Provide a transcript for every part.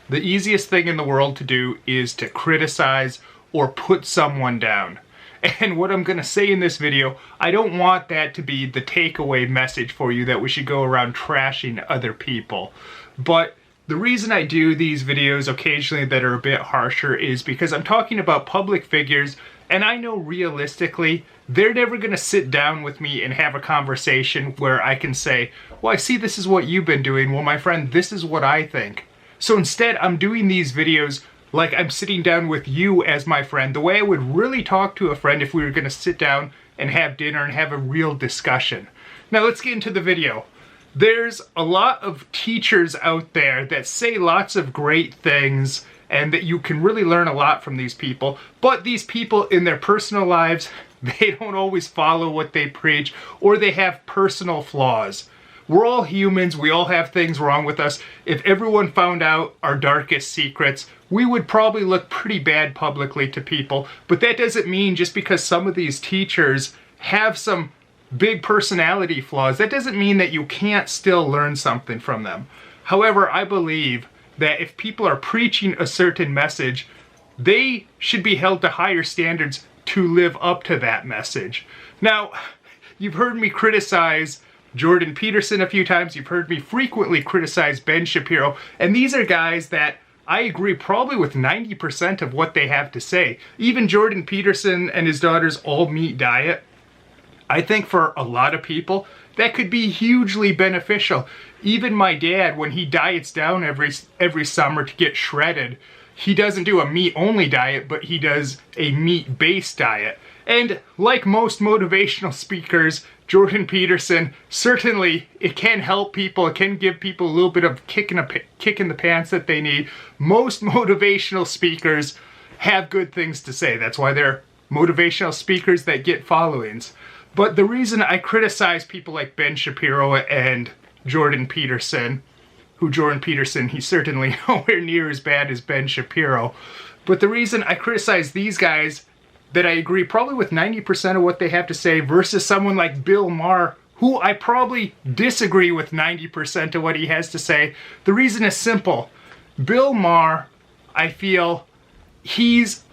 The easiest thing in the world to do is to criticize or put someone down. And what I'm going to say in this video, I don't want that to be the takeaway message for you that we should go around trashing other people. But the reason I do these videos occasionally that are a bit harsher is because I'm talking about public figures, and I know realistically they're never going to sit down with me and have a conversation where I can say, well, I see this is what you've been doing. Well, my friend, this is what I think. So instead, I'm doing these videos like I'm sitting down with you as my friend, the way I would really talk to a friend if we were going to sit down and have dinner and have a real discussion. Now let's get into the video. There's a lot of teachers out there that say lots of great things and that you can really learn a lot from these people, but these people in their personal lives, they don't always follow what they preach, or they have personal flaws. We're all humans, we all have things wrong with us. If everyone found out our darkest secrets, we would probably look pretty bad publicly to people. But that doesn't mean just because some of these teachers have some big personality flaws, that doesn't mean that you can't still learn something from them. However, I believe that if people are preaching a certain message, they should be held to higher standards to live up to that message. Now, you've heard me criticize Jordan Peterson a few times. You've heard me frequently criticize Ben Shapiro, and these are guys that I agree probably with 90% of what they have to say. Even Jordan Peterson and his daughter's all-meat diet, I think for a lot of people, that could be hugely beneficial. Even my dad, when he diets down every summer to get shredded, he doesn't do a meat-only diet, but he does a meat-based diet. And like most motivational speakers, Jordan Peterson, certainly it can help people, it can give people a little bit of kick in the pants that they need. Most motivational speakers have good things to say. That's why they're motivational speakers that get followings. But the reason I criticize people like Ben Shapiro and Jordan Peterson, he's certainly nowhere near as bad as Ben Shapiro. But the reason I criticize these guys that I agree probably with 90% of what they have to say versus someone like Bill Maher, who I probably disagree with 90% of what he has to say. The reason is simple. Bill Maher, I feel he's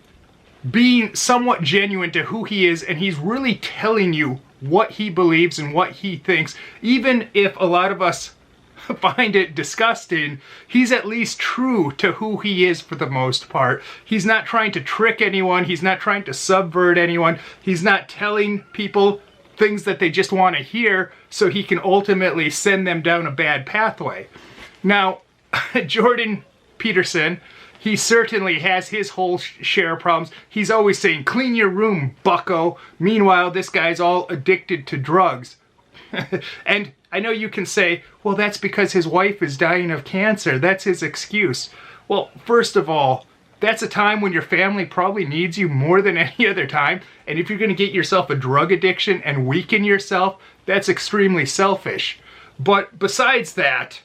being somewhat genuine to who he is, and he's really telling you what he believes and what he thinks. Even if a lot of us find it disgusting, he's at least true to who he is for the most part. He's not trying to trick anyone. He's not trying to subvert anyone. He's not telling people things that they just want to hear so he can ultimately send them down a bad pathway. Now, Jordan Peterson, he certainly has his whole share of problems. He's always saying, clean your room, bucko. Meanwhile, this guy's all addicted to drugs. And I know you can say, well, that's because his wife is dying of cancer. That's his excuse. Well, first of all, that's a time when your family probably needs you more than any other time. And if you're going to get yourself a drug addiction and weaken yourself, that's extremely selfish. But besides that,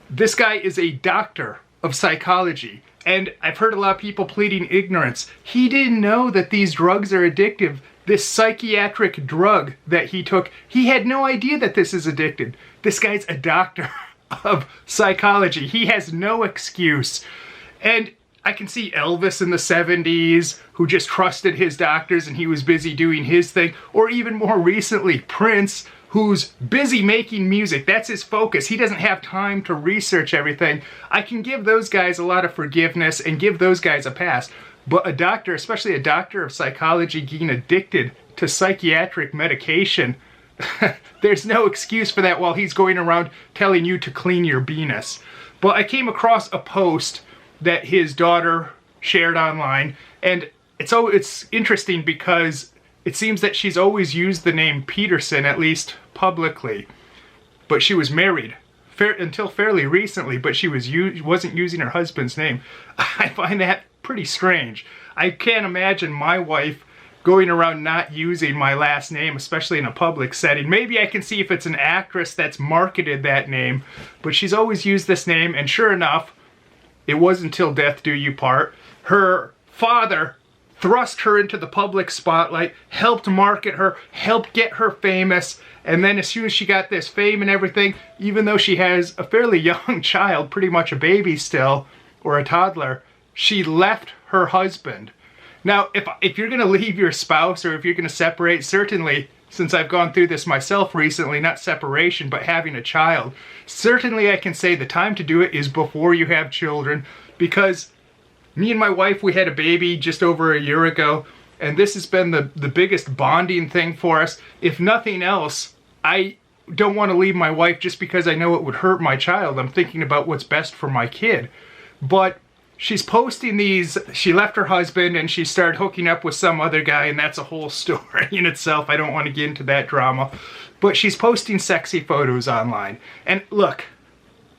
this guy is a doctor of psychology. And I've heard a lot of people pleading ignorance. He didn't know that these drugs are addictive. This psychiatric drug that he took, he had no idea that this is addictive. This guy's a doctor of psychology. He has no excuse. And I can see Elvis in the 70s, who just trusted his doctors and he was busy doing his thing. Or even more recently, Prince, who's busy making music. That's his focus. He doesn't have time to research everything. I can give those guys a lot of forgiveness and give those guys a pass. But a doctor, especially a doctor of psychology, getting addicted to psychiatric medication, there's no excuse for that while he's going around telling you to clean your penis. But I came across a post that his daughter shared online, and it's interesting because it seems that she's always used the name Peterson, at least publicly. But she was married until fairly recently, but she wasn't using her husband's name. I find that pretty strange. I can't imagine my wife going around not using my last name, especially in a public setting. Maybe I can see if it's an actress that's marketed that name, but she's always used this name, and sure enough, it wasn't until death do you part. Her father thrust her into the public spotlight, helped market her, helped get her famous, and then as soon as she got this fame and everything, even though she has a fairly young child, pretty much a baby still, or a toddler, she left her husband. Now, if you're going to leave your spouse or if you're going to separate, certainly, since I've gone through this myself recently, not separation, but having a child, certainly I can say the time to do it is before you have children, because me and my wife, we had a baby just over a year ago, and this has been the biggest bonding thing for us. If nothing else, I don't want to leave my wife just because I know it would hurt my child. I'm thinking about what's best for my kid. But she's posting these, she left her husband and she started hooking up with some other guy, and that's a whole story in itself. I don't want to get into that drama. But she's posting sexy photos online. And look,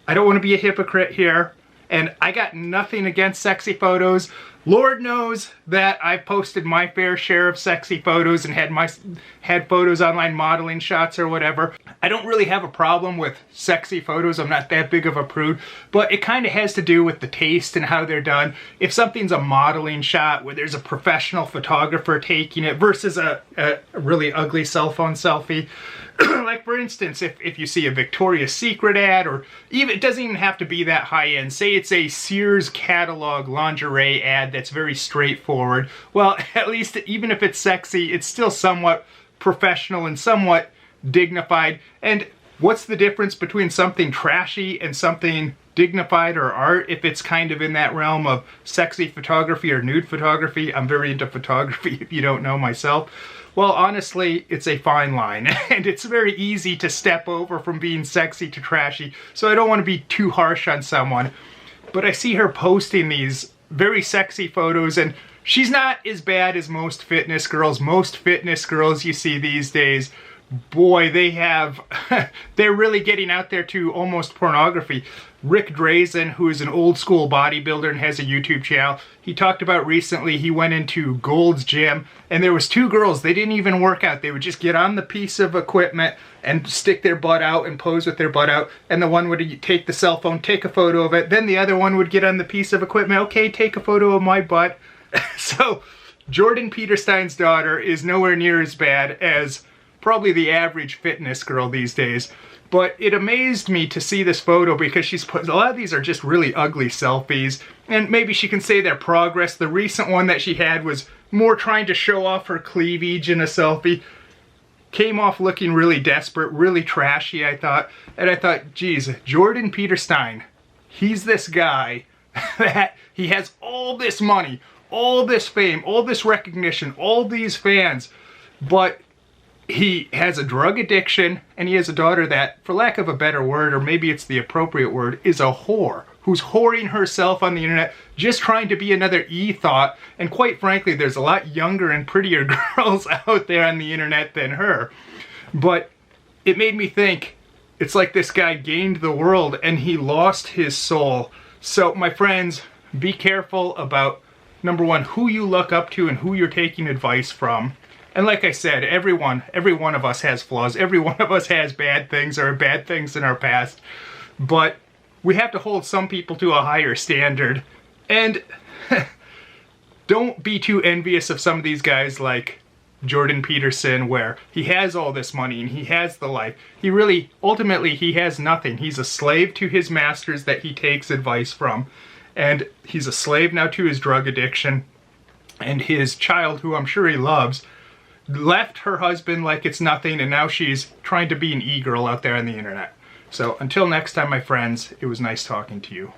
I don't want to be a hypocrite here, and I got nothing against sexy photos. Lord knows that I've posted my fair share of sexy photos and had photos online, modeling shots or whatever. I don't really have a problem with sexy photos. I'm not that big of a prude, but it kind of has to do with the taste and how they're done. If something's a modeling shot where there's a professional photographer taking it versus a really ugly cell phone selfie, like for instance, if you see a Victoria's Secret ad, or even, it doesn't even have to be that high end. Say it's a Sears catalog lingerie ad that's very straightforward. Well, at least even if it's sexy, it's still somewhat professional and somewhat dignified. And what's the difference between something trashy and something dignified or art if it's kind of in that realm of sexy photography or nude photography? I'm very into photography, if you don't know myself. Well, honestly, it's a fine line, and it's very easy to step over from being sexy to trashy, so I don't want to be too harsh on someone. But I see her posting these very sexy photos, and she's not as bad as most fitness girls. Most fitness girls you see these days, boy, they're really getting out there to almost pornography. Rick Drazen, who is an old school bodybuilder and has a YouTube channel, he talked about recently he went into Gold's Gym, and there was two girls. They didn't even work out. They would just get on the piece of equipment and stick their butt out and pose with their butt out, and the one would take the cell phone, take a photo of it, then the other one would get on the piece of equipment, okay, take a photo of my butt. So Jordan Peterson's daughter is nowhere near as bad as probably the average fitness girl these days. But it amazed me to see this photo because she's put, a lot of these are just really ugly selfies, and maybe she can say they're progress. The recent one that she had was more trying to show off her cleavage in a selfie. Came off looking really desperate, really trashy, I thought. And I thought, geez, Jordan Peterson, he's this guy that he has all this money, all this fame, all this recognition, all these fans, but he has a drug addiction, and he has a daughter that, for lack of a better word, or maybe it's the appropriate word, is a whore, who's whoring herself on the internet, just trying to be another e-thot. And quite frankly, there's a lot younger and prettier girls out there on the internet than her. But it made me think, it's like this guy gained the world and he lost his soul. So my friends, be careful about, number one, who you look up to and who you're taking advice from. And like I said, every one of us has flaws. Every one of us has bad things or bad things in our past. But we have to hold some people to a higher standard. And don't be too envious of some of these guys like Jordan Peterson, where he has all this money and he has the life. He really, ultimately, he has nothing. He's a slave to his masters that he takes advice from. And he's a slave now to his drug addiction. And his child, who I'm sure he loves, left her husband like it's nothing, and now she's trying to be an e-girl out there on the internet. So until next time, my friends, it was nice talking to you.